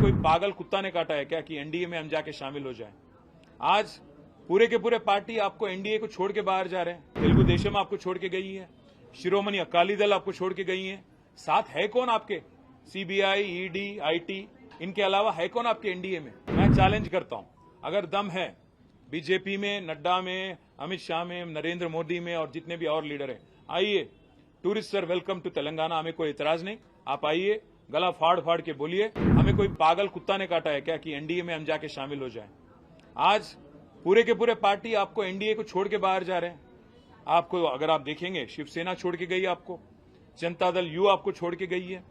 कोई पागल कुत्ता ने काटा है क्या कि एनडीए में हम जाके शामिल हो जाएं? आज पूरे के पूरे पार्टी आपको एनडीए को छोड़ के बाहर जा रहे हैं। तेलुगु देशम आपको छोड़ के गई है, शिरोमणि अकाली दल आपको छोड़ के गई है। साथ है कौन आपके? सीबीआई, ईडी, आईटी, इनके अलावा है कौन आपके एनडीए में? मैं चैलेंज करता हूं, अगर दम है बीजेपी में, नड्डा में, अमित शाह में, नरेंद्र मोदी में और जितने भी और लीडर हैं, आइए। Tourist sir, welcome to Telangana. हमें कोई इतराज नहीं, आप आइए, गला फाड़ फाड़ के बोलिए। हमें कोई पागल कुत्ता ने काटा है क्या कि एनडीए में हम जाके शामिल हो जाएं? आज पूरे के पूरे पार्टी आपको एनडीए को छोड़ के बाहर जा रहे हैं। आपको अगर आप देखेंगे, शिवसेना छोड़ के गई आपको, जनता दल यू आपको छोड़ के गई है,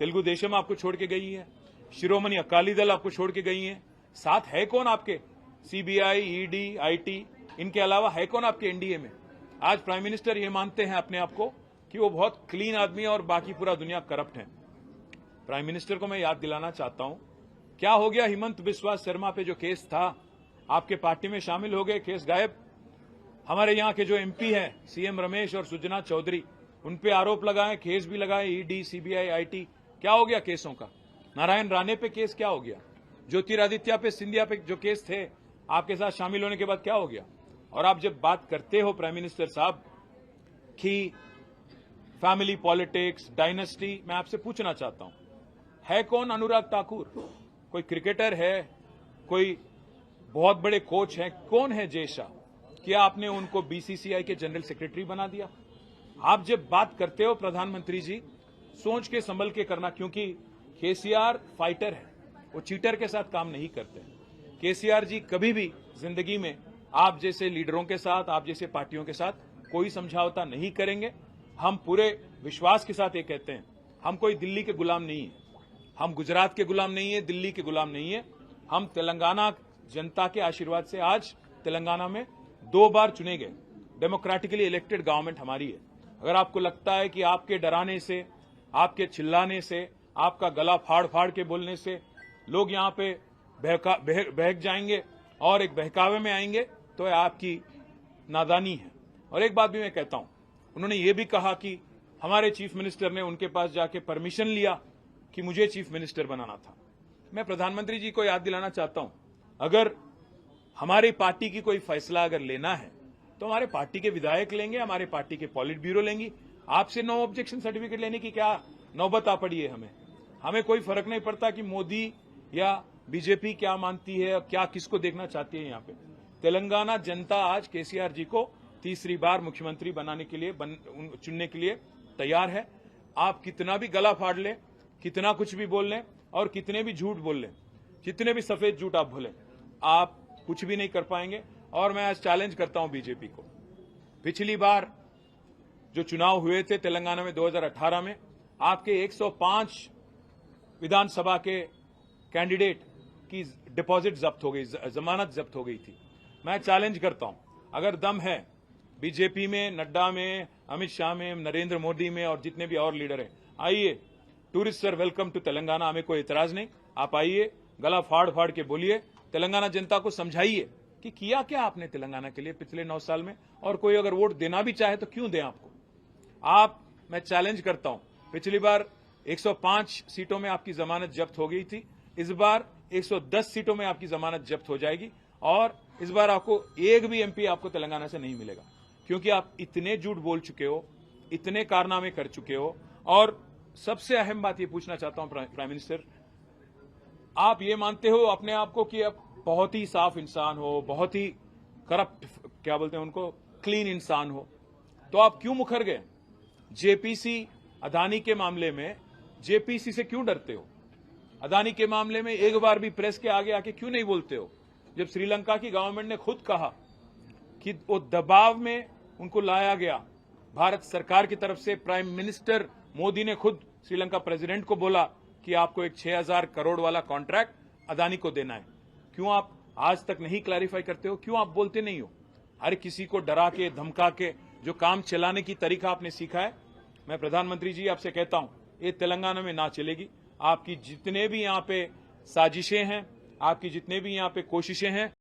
तेलुगु देशम आपको छोड़ के गई है, शिरोमणि अकाली दल आपको छोड़ के गई है। साथ है कौन आपके? सीबीआई, ईडी, आईटी, इनके अलावा है कौन आपके एनडीए में? आज प्राइम मिनिस्टर ये मानते हैं अपने आप को कि वो बहुत क्लीन आदमी है और बाकी पूरा दुनिया करप्ट है। प्राइम मिनिस्टर को मैं याद दिलाना चाहता हूं, क्या हो गया हिमंत बिस्वा शर्मा पे जो केस था, आपके पार्टी में शामिल हो गए, केस गायब। हमारे यहां के जो एमपी हैं, सीएम रमेश और सुजना चौधरी, उन पे आरोप लगाए, केस भी लगाए, ईडी, सीबीआई, आईटी, क्या हो गया केसों का? नारायण राणे पे केस क्या हो गया? ज्योतिरादित्य पे, सिंधिया पे जो केस थे, आपके साथ शामिल होने के बाद क्या हो गया? और आप जब बात करते हो प्राइम मिनिस्टर साहब कि फैमिली पॉलिटिक्स, डायनेस्टी, मैं आपसे पूछना चाहता हूं, है कौन अनुराग ठाकुर? कोई क्रिकेटर है? कोई बहुत बड़े कोच हैं? कौन है जय शाह? क्या आपने उनको बीसीसीआई के जनरल सेक्रेटरी बना दिया? आप जब बात करते हो प्रधानमंत्री जी, सोच के संभल के करना, क्योंकि केसीआर फाइटर है, वो चीटर के साथ काम नहीं करते। केसीआर जी कभी भी जिंदगी में आप जैसे लीडरों के साथ, आप जैसे पार्टियों के साथ कोई समझौता नहीं करेंगे। हम पूरे विश्वास के साथ ये कहते हैं, हम कोई दिल्ली के गुलाम नहीं है, हम गुजरात के गुलाम नहीं है, दिल्ली के गुलाम नहीं है। हम तेलंगाना जनता के आशीर्वाद से आज तेलंगाना में 2 बार चुने गए, डेमोक्रेटिकली इलेक्टेड गवर्नमेंट हमारी है। अगर आपको लगता है कि आपके डराने से, आपके चिल्लाने से, आपका गला फाड़ फाड़ के बोलने से लोग यहां पे बहक जाएंगे और एक बहकावे में आएंगे, तो आपकी नादानी है। और एक बात भी मैं कहता हूं, उन्होंने ये भी कहा कि हमारे चीफ मिनिस्टर ने उनके पास जाके परमिशन लिया कि मुझे चीफ मिनिस्टर बनाना था। मैं प्रधानमंत्री जी को याद दिलाना चाहता हूं, अगर हमारी पार्टी की कोई फैसला अगर लेना है तो हमारे पार्टी के विधायक लेंगे, हमारे पार्टी के पॉलिट ब्यूरो लेंगी। आपसे नो ऑब्जेक्शन सर्टिफिकेट लेने की क्या नौबत आ पड़ी है? हमें कोई फर्क नहीं पड़ता कि मोदी या बीजेपी क्या मानती है, क्या किसको देखना चाहती है। यहां पे तेलंगाना जनता आज केसीआर जी को तीसरी बार मुख्यमंत्री बनाने के लिए, चुनने के लिए तैयार है। आप कितना भी गला फाड़ लें, कितना कुछ भी बोल लें और कितने भी झूठ बोल लें, कितने भी सफेद झूठ आप बोलें, आप कुछ भी नहीं कर पाएंगे। और मैं आज चैलेंज करता हूं बीजेपी को, पिछली बार जो चुनाव हुए थे तेलंगाना में 2018 में, आपके 105 विधानसभा के कैंडिडेट की डिपॉजिट जब्त हो गई, जमानत जब्त हो गई थी। मैं चैलेंज करता हूं, अगर दम है बीजेपी में, नड्डा में, अमित शाह में, नरेंद्र मोदी में और जितने भी और लीडर हैं, आइए। Tourist sir, welcome to Telangana. हमें कोई इतराज नहीं, आप आइए, गला फाड़ फाड़ के बोलिए, तेलंगाना जनता को समझाइए कि किया क्या आपने तेलंगाना के लिए पिछले 9 साल में। और कोई अगर वोट देना भी चाहे तो क्यों दें आपको? मैं चैलेंज करता हूं, पिछली बार 105 सीटों में आपकी जमानत जब्त हो गई थी, इस बार 110 सीटों में आपकी जमानत जब्त हो जाएगी। और इस बार आपको एक भी एमपी आपको तेलंगाना से नहीं मिलेगा, क्योंकि आप इतने झूठ बोल चुके हो, इतने कारनामे कर चुके हो। और सबसे अहम बात ये पूछना चाहता हूं प्राइम मिनिस्टर, आप ये मानते हो अपने आप को कि आप बहुत ही साफ इंसान हो, बहुत ही करप्ट, क्या बोलते हैं उनको, क्लीन इंसान हो, तो आप क्यों मुखर गए? जेपीसी अदानी के मामले में जेपीसी से क्यों डरते हो? अदानी के मामले में एक बार भी प्रेस के आगे आके क्यों नहीं बोलते हो? जब श्रीलंका की गवर्नमेंट ने खुद कहा कि वो दबाव में उनको लाया गया भारत सरकार की तरफ से, प्राइम मिनिस्टर मोदी ने खुद श्रीलंका प्रेसिडेंट को बोला कि आपको एक 6000 करोड़ वाला कॉन्ट्रैक्ट अदानी को देना है, क्यों आप आज तक नहीं क्लैरिफाई करते हो? क्यों आप बोलते नहीं हो? हर किसी को डरा के, धमका के जो काम चलाने की तरीका आपने सीखा है, मैं प्रधानमंत्री जी आपसे कहता हूं, ये तेलंगाना में ना चलेगी। आपकी जितने भी यहां पे साजिशें हैं, आपकी जितने भी यहां पे कोशिशें हैं,